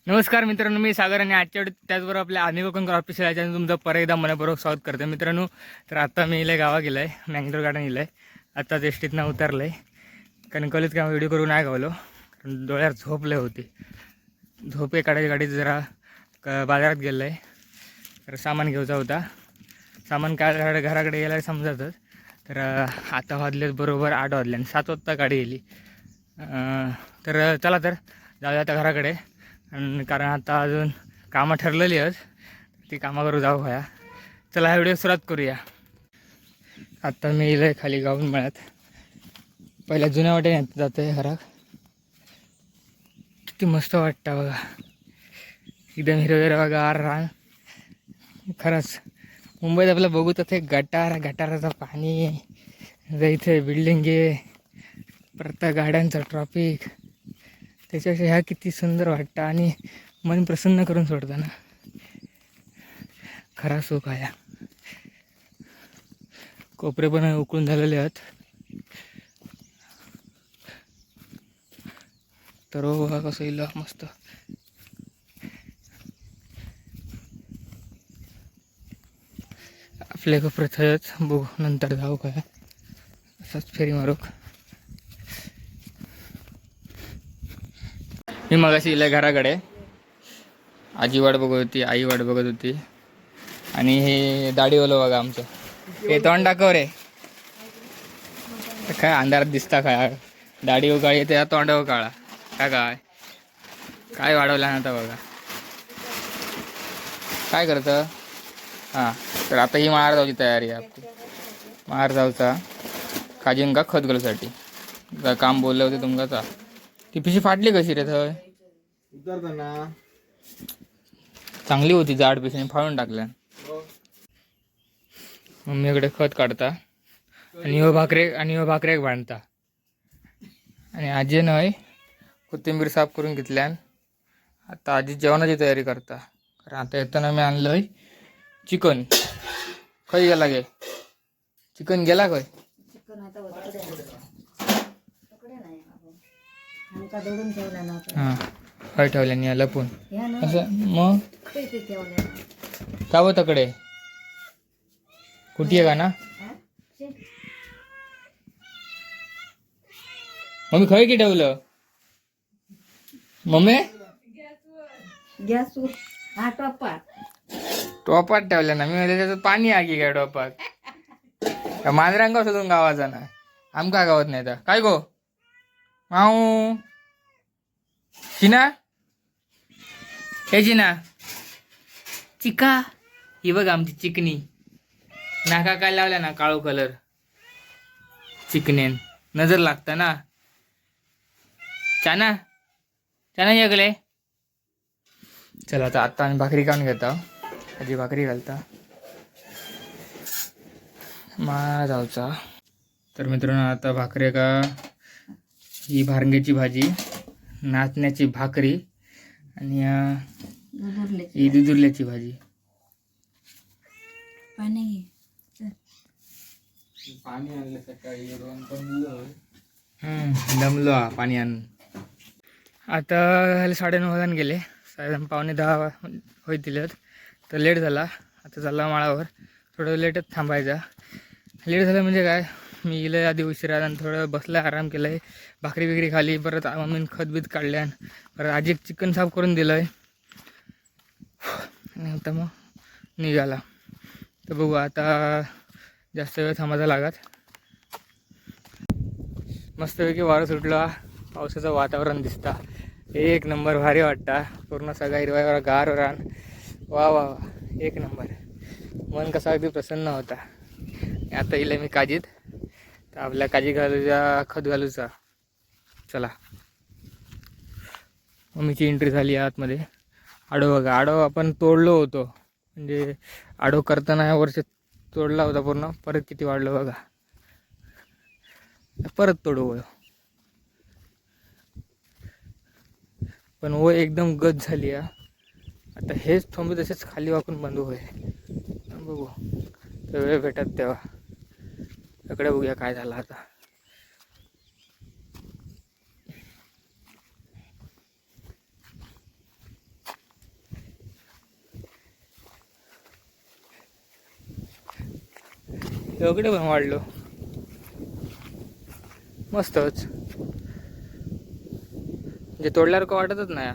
नमस्कार मित्रांनो, मी सागर आणि आजच्या त्याचबरोबर आपल्या आम्ही कोकण ऑफिशियल याच्यानं तुमचं परत एकदा मनपूर्वक स्वागत करतो मित्रांनो. तर आता मी इले गावा गेलो आहे, मँगलोर गार्डन इलं आहे. आत्ताच एसटीतनं उतरलं आहे कारण कॉलेज काय व्हिडिओ करून नाही गावलो कारण डोळ्यात झोपले होते. झोपे काढायची गाडीत जरा बाजारात गेलं आहे. तर सामान घ्यायचा होता. सामान काय घराकडे गेलं समजतच. तर आता वाजलेत बरोबर 8 वाजले आणि 7 वाजता गाडी गेली. तर चला तर जाऊया आता घराकडे. कारण आता अजून कामं ठरलेली आहेत, ती कामं करू जाऊ व्हाया. चला हा व्हिडिओ सुरुवात करूया. आत्ता मी इलं खाली गाऊन मिळत पहिल्या जुन्या वाटेने जातो आहे घरात. किती मस्त वाटतं बघा, एकदम हिरवेगार गार रान. खरंच मुंबईत आपलं बघू तर ते गटाराचं पाणी, इथे बिल्डिंग आहे, परत गाड्यांचं ट्रॉफिक, त्याच्यापेक्षा ह्या किती सुंदर वाटतं आणि मन प्रसन्न करून सोडतं ना. खरा सुख आहे. कोपरे पण उकळून झालेले आहेत. तर बघा कसं येईल मस्त. आपले कोपरे थयच बघू, नंतर जाऊ काय असंच फेरी मारूक. मी मगाशी इले घराकडे. आजी वाट बघत होती, आई वाट बघत होती आणि हे दाढीवालं बघा आमचं, हे तोंड टाकव रे. काय अंधारात दिसता काय, दाढी उकाळी त्या तोंडावर काळा काय काय वाढवला ना आता बघा काय करतं. हां, तर आता ही मार जाऊची तयारी आहे आपली. मार जाऊचा काजींका खत घालूसाठी काम बोलले होते तुमका. ती पिशी फाटली कशी रे थंय, चांगली होती जाड पिशवी फाडून टाकल्या. मम्मीकडे खत काढता आणि हो भाकरे बांधता आणि आजी नाही कोथिंबीर साफ करून घेतल्यान. आता आजी जेवणाची तयारी करता कारण आता येताना मी आणलंय चिकन. खय गेला गे चिकन, गेला खय हां खय ठेवल्या लपून असं. मग का तकडे कुठे का ना मम्मी खय की ठेवलं मम्मी टोपात ठेवल्या ना. मी त्याच्यात पाणी आगी काय टोपात मांजरांका शोधून गावाचा ना, आमका गावात नाही तर काय गो माऊ चिना हे चिना चिका. ही बघ आमची चिकनी, नाका काय लावल्या ना काळो कलर, चिकनेन नजर लागता ना. चाना चाना जगले. चला आता आम्ही भाकरी खाऊन घेता. आजी भाकरी घालता मा जाऊचा. तर मित्रांनो आता भाकरी का, ही भारंग्याची भाजी, नाचण्याची भाकरी आणि ही दुधुरल्याची भाजी. पाणी आणलं सकाळी दमलो पाणी आणून. आता 9:30 गेले, 9:45 होतील. तर लेट झाला. आता चालला माळावर, थोडं लेटच थांबायचा. लेट झालं म्हणजे काय, मी गेलं आधी उशिरा आणि थोडं बसलं, आराम केलं आहे, भाकरी बिकरी खाली. परत मम्मीनं खतबीत काढल्यान, परत आजी चिकन साफ करून दिलं आहे आणि आता मग निघाला. तर बघू आता जास्त वेळ थांबायचा लागत. मस्तपैकी वारं सुटला, पावसाचं वातावरण दिसता एक नंबर, भारी वाटता. पूर्ण सगळा हिरवा गार रान, वा वा वा एक नंबर. मन कसा अगदी प्रसन्न होता. आता येईल मी काजीत, तर आपल्या काजी घालूचा खत घालूचा. चला मम्मीची एंट्री झाली आतमध्ये. आडो बघा, आडो आपण तोडलो होतो, म्हणजे आडो करताना ह्या वर्षी तोडला होता पूर्ण. परत किती वाढलं बघा, परत तोडू. पण वो एकदम गज झाली आहे. आता हेच थांबू तसेच खाली वाकून बंद होईल. बघू तर वेळ भेटत तेव्हा इकडे बघूया काय झालं आता. एवढे पण वाढलो मस्तच, म्हणजे तोडल्यावर का वाटतच नाही.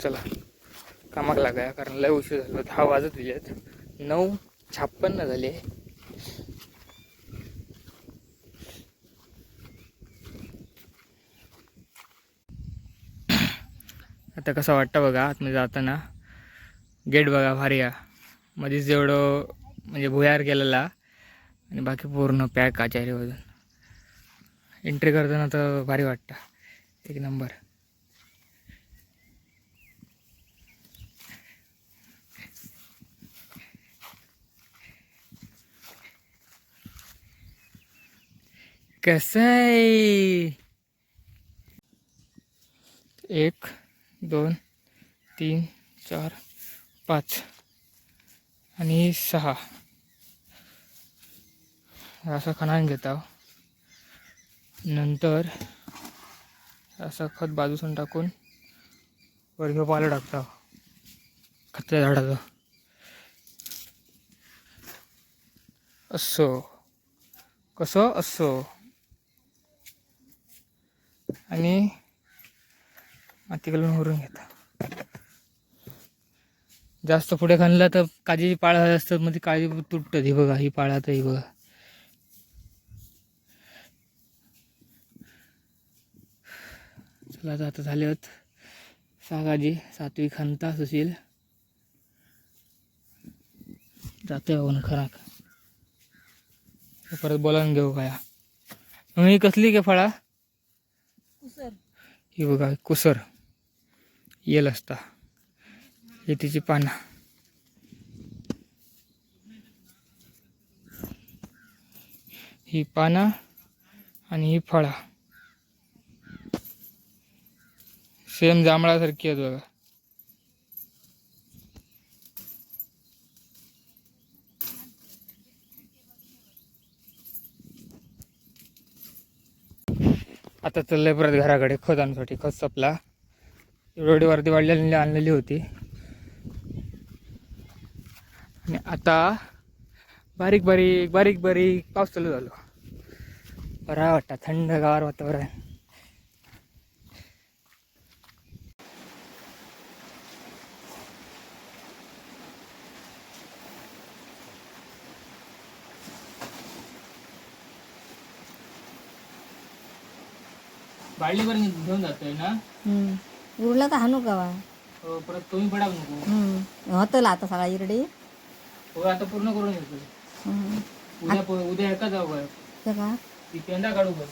चला कामाक लागा, कारण लय उशीर झाला. 10 वाजत दिलेत, 9:56 झाले. आता कसं वाटतं बघा आतमध्ये जाताना. गेट बघा भारी आहे, मध्येच जेवढं म्हणजे भुयार केलेला आणि बाकी पूर्ण पॅक आचार्यवरून. एंट्री करताना तर भारी वाटतं, एक नंबर. कसं आहे, 1 2 3 4 5 आणि 6 असा खणान घेता. नंतर असं खत बाजूसून टाकून वर घेऊ पाला टाकता खतच्या झाडाचं. असो कसं असो, आणि माती घालून भरून घेता. जास्त पुढे खणला तर काजीची पाळ असतात, मग ती काळी तुटत. ही बघा, ही पाळ आता ही बघा. चला आता झाले आहेत 6 काजी. 7वी खणता सुशील जाते होऊन खराक. परत बोलावून घेऊ काय. ही कसली के फळा, ही बघा कुसर येल असता. ही तिची पानं, ही पानं आणि ही फळा सेम जांभळासारखी आहेत बघा. आता चाललंय परत घराकडे खत आणण्यासाठी. खत संपला, एवढी वरती वाढलेली आणलेली होती. आणि आता बारीक बारीक बारीक बारीक पाऊस चालू झालो. बरा वाटतं, थंडगार वातावरण. बाळली पण घेऊन जातोय ना. उरला तर हाणू कवा. हो, परत तुम्ही पडा नको. होतला आता सगळा इरडी. हो, आता पूर्ण करून येतो. उद्या एका जाऊ का ती पेंदा काढू बघ.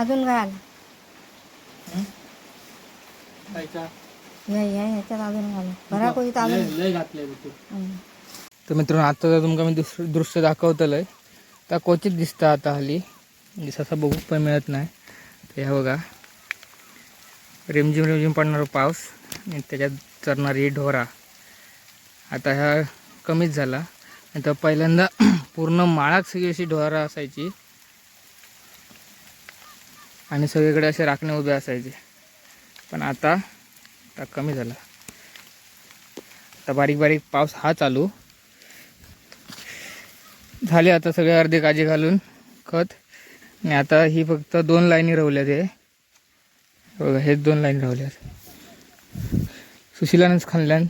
अजून घाल. खायचा ह्याच्यात अजून घाल. बरा कोणी अजून लय घातलंय तू. तर मित्रांनो, आता जर तुमका मी दृश्य दाखवतलंय तर क्वचित दिसतं आता हल्ली, म्हणजे असं बघू पण मिळत नाही. तर ह्या बघा, रिमझिम रिमझिम पडणारा पाऊस आणि त्याच्यात चरणारी ढोरा. आता ह्या कमीच झाला. नाही तर पहिल्यांदा पूर्ण माळात सगळी अशी ढोरा असायची आणि सगळीकडे असे राखणे उभे असायचे. पण आता कमी झाला. आता बारीक बारीक पाऊस हा चालू झाले. आता सगळे अर्धे काजी घालून खत. आणि आता ही फक्त 2 लाईनी रवल्यात. हे बघा, हेच 2 लाईनी रवल्यात. सुशिलानंच खाल्ल्यान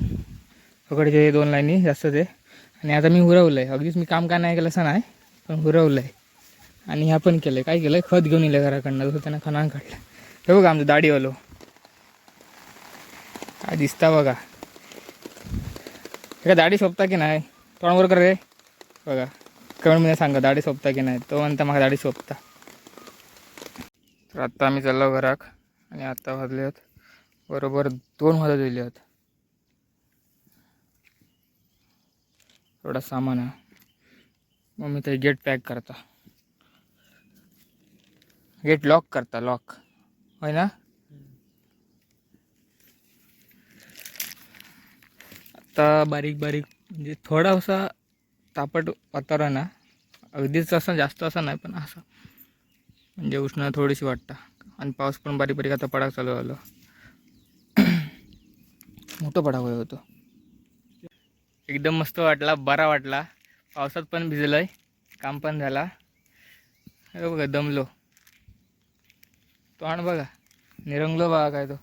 पकडचे हे 2 लाईनी जास्त ते. आणि आता मी हुरवलं आहे. अगदीच मी काम काय नाही केलं असं नाही, पण हुरवलं आहे. आणि ह्या पण केलं आहे. काय केलं आहे, खत घेऊन येलं घराकडनं. जसं त्यांना खणान काढलं. हे बघा आमचं दाढीवालो काय दिसता बघा. का दाढी सोपता की नाही, तोंडवर कर रे. बघा कमेंटमध्ये सांगा दाढी सोपता की नाही. तो म्हणता मग दाढी सोपता. तर आत्ता आम्ही चाललो घराक. आणि आत्ता वाजले आहेत बरोबर 2 वाजत दिले आहेत. एवढा सामान आहे. मग मी ते गेट पॅक करता, गेट लॉक करता. लॉक होय ना. आता बारीक बारीक म्हणजे थोडासा तापट वातावरण आहे. अगदीच असं जास्त असं नाही, पण असं म्हणजे उष्ण थोडीशी वाटतं. आणि पाऊस पण बारीक बारीक आता पडायला चालू झालं. मोठं पडावं होतं. एकदम मस्त वाटला, बरा वाटला. पावसात पण भिजलंय, काम पण झाला. हे बघा दमलो, तो आण बघा निरंगलो बघा काय तो.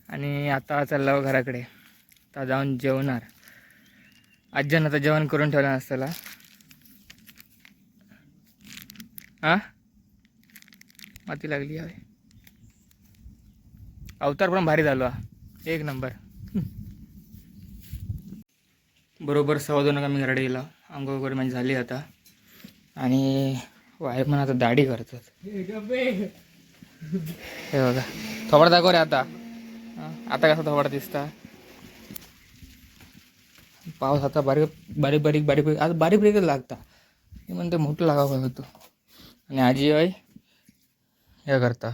आणि आता चाललो घराकडे. आता जाऊन जेवणार. आज्यानं आता जेवण करून ठेवलं असताना. हा माती लागली आहे. अवतार पण भारी झालो हा, एक नंबर. बरोबर 2:15 मी घराकडे गेला. अंघोळ वगैरे माझी झाली आता. आणि वाय पण आता दाढी करतात. हे बघा थोबड दाखव रे आता. आता कसा थोबड दिसता. पाऊस आता बारीक बारीक बारीक बारीक बारीक आता बारीक बारीकच लागता. हे म्हणते मोठं लागावं होतं. आणि आजी आहे हे करता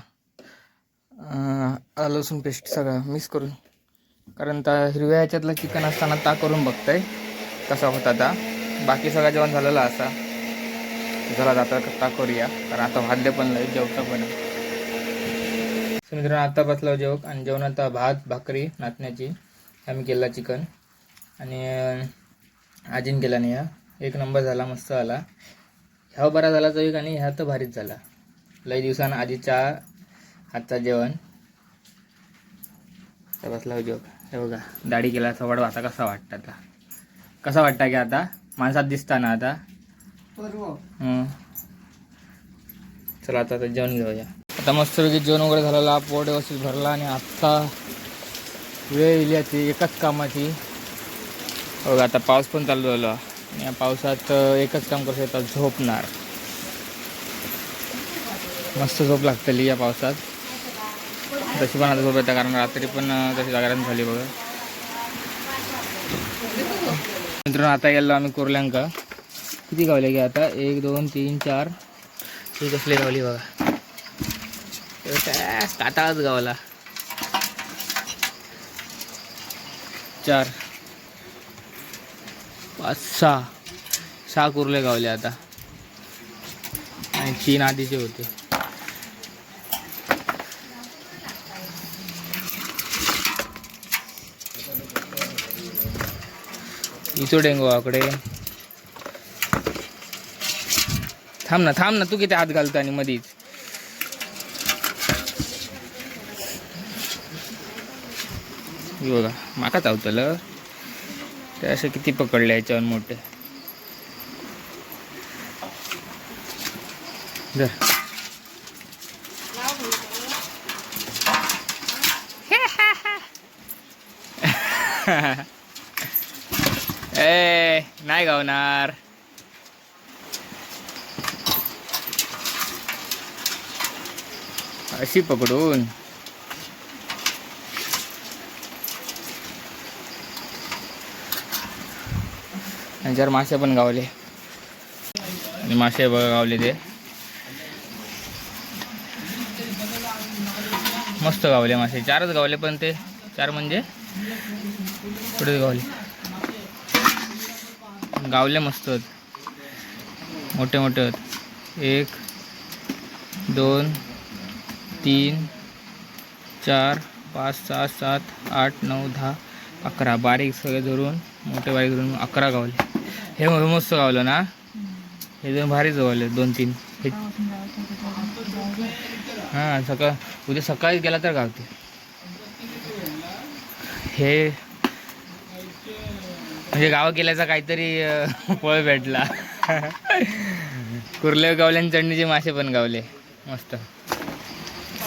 आलं लसूण पेस्ट सगळं मिक्स करून. कारण त्या हिरव्या ह्याच्यातलं चिकन असताना ता करून बघताय कसा होता आता. बाकी सगळं जेवण झालेलं असा. चला जाता ता करूया, कारण आता भाजले पण लय जेवता पण. मित्रांनो आता बसलो जेवक. आणि जेवण आता भात भाकरी नाचण्याची आम्ही केला चिकन. आणि आजीन केला नाही. एक नंबर झाला, मस्त झाला. ह्या बरा झाला तो एक, आणि ह्या तर भारीच झाला. लई दिवसानं आजीच्या हातचा जेवण. तर बसला जेवक. हे बघा दाढी केला थोडा. आता कसा वाटतं, आता कसा वाटतं की आता माणसात दिसता ना आता. चला आता जेवण घेऊया. आता मस्तपैकी जेवण वगैरे झालेला, पोट व्यवस्थित भरला. आणि आत्ता वेळ इली ती एकाच कामाची. बघा आता पाऊस पण चालू झाला. आणि या पावसात एकच काम करू येतात, झोपणार. मस्त झोप लागतली या पावसात. तशी पण आता झोप येतं, कारण रात्री पण तशी जागरण झाली बघा. मित्रांनो आता गेलो आम्ही कुर्ल्यांका. किती गावले की आता 1 2 3 4 ही कसली गावली बघा. काटाळाच गावला. 4 5 6 कुर्ले गावले आता. आणि 3 आधीचे होते. इथं डेंगू आकडे. थांब ना तू किती हात घालतो आणि मधीच. बघा माका चावतलं ते असे किती पकडले याच्यावर मोठे. ए नाही गावणार. अशी पकडून आणि मासे पण गावले. आणि मासे बघा गावले ते मस्त गावले मासे. 4च गावले, पण ते 4 म्हणजे पुढे गावले. गावले मस्त होत, मोठे मोठे होत. 1 2 3 4 5 6 7 8 9 10 11 बारीक सगळे धरून मोठे बारीक धरून 11 गावले. हे मस्त गावलं ना. हे दोन भारीच गावले 2 3. हां उद्या सकाळी गेला तर गावते. हे म्हणजे गाव केल्याचा काहीतरी फळ भेटला. कुर्ले गावले आणि चढणीचे मासे पण गावले मस्त.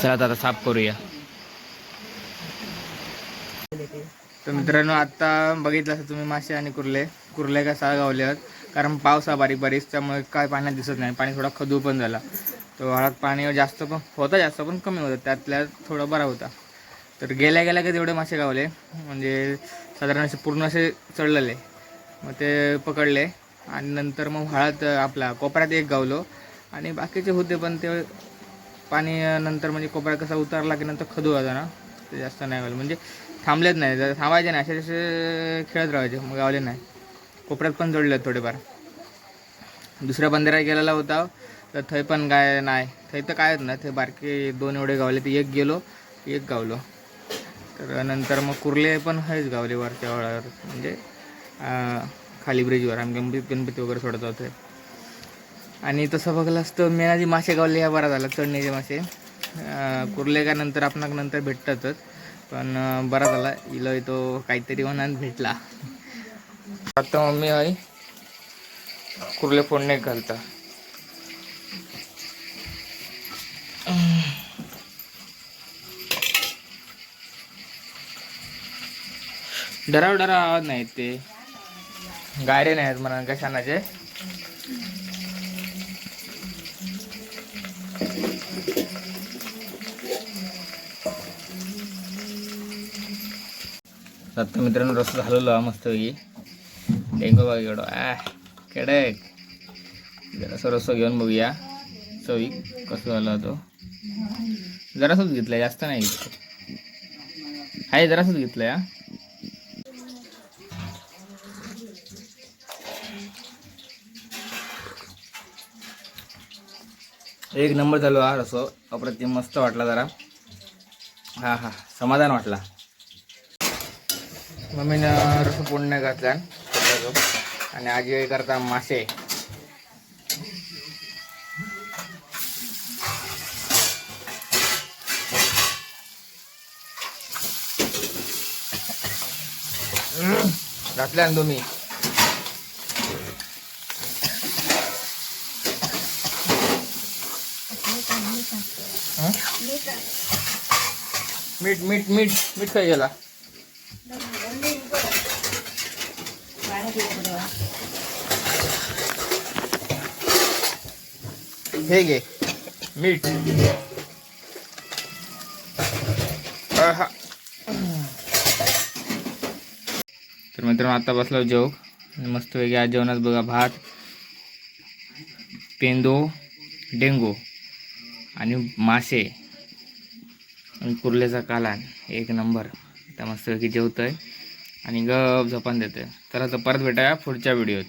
चला आता साफ करूया. तर मित्रांनो आता बघितलं असं तुम्ही मासे आणि कुर्ले का 6 गावले आहेत. कारण पाऊस हा बारीक बारीक, त्यामुळे काय पाण्यात दिसत नाही. पाणी थोडा खदू पण झाला. तो हळद पाणी जास्त पण होता, जास्त पण कमी होतं. त्यातल्या थोडा बरा होता. तर गेल्या गेल्या का तेवढे मासे गावले, म्हणजे साधारण असे पूर्ण असे चढलेले. मग ते पकडले. आणि नंतर मग हळद आपला कोपऱ्यात 1 गावलो. आणि बाकीचे होते, पण ते पाणी नंतर म्हणजे कोपऱ्यात कसा उतारला की नंतर खदू होता ना, ते जास्त नाही गावलं. म्हणजे थांबलेच नाही, जर थांबायचे नाही असे खेळत राहायचे, मग गावले नाही. कोपऱ्यात पण जोडले थोडेफार. दुसऱ्या बंदरात गेलेला होता तर थंय पण काय नाही, थंय तर कायच नाही, ते बारके 2 एवढे गावले, ते एक गेलो एक गावलो. तर नंतर मग कुर्ले पण हेच गावले वरच्या वळावर, म्हणजे खाली ब्रिजवर आम्ही गणपती वगैरे सोडत होते. आणि तसं बघलं असतं मेनाजी मासे गावले ह्या बरा झाला, चढण्याचे मासे. कुर्ले का नंतर आपण नंतर भेटतातच, पण बरा झाला इलो तो काहीतरी म्हणून भेटला. आता मम्मी आई कुर्ले फोडणे घालता. डराव आवाज नाहीत ते, गायरे नाहीत म्हणा कशानाचे. आता मित्रांनो रस झालेलो मस्त पैकी. डेंगू बघा एवढं कडक. जरासं रस्सा घेऊन बघूया चवी कसं झाला तो. जरासंच घेतलंय, जास्त नाही घेतलं आहे, जरासंच घेतलंय हा. एक नंबर झालो हा रसो, अप्रतिम मस्त वाटला जरा. हा हा समाधान वाटला. मम्मीनं रस फोडणे घातला आणि आजी करता मासे. घातल्या ना तुम्ही. मीठ मीठ मीठ मीठ काय गेला. हे घे मीठ. तर मित्रांनो आता बसलो जेव मस्त वेगळी. आज जेवणात बघा भात, पेंदो, डेंगू आणि मासे आणि कुर्लेचा कालान. एक नंबर. आता मस्त वेगळी जेवतोय आणि गप झोपान देतोय. तर आता परत भेटाया पुढच्या व्हिडिओत.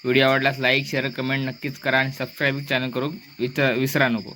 व्हिडिओ आवडल्यास लाईक शेअर कमेंट नक्कीच करा आणि सबस्क्राईब चॅनल करू विसरा नको.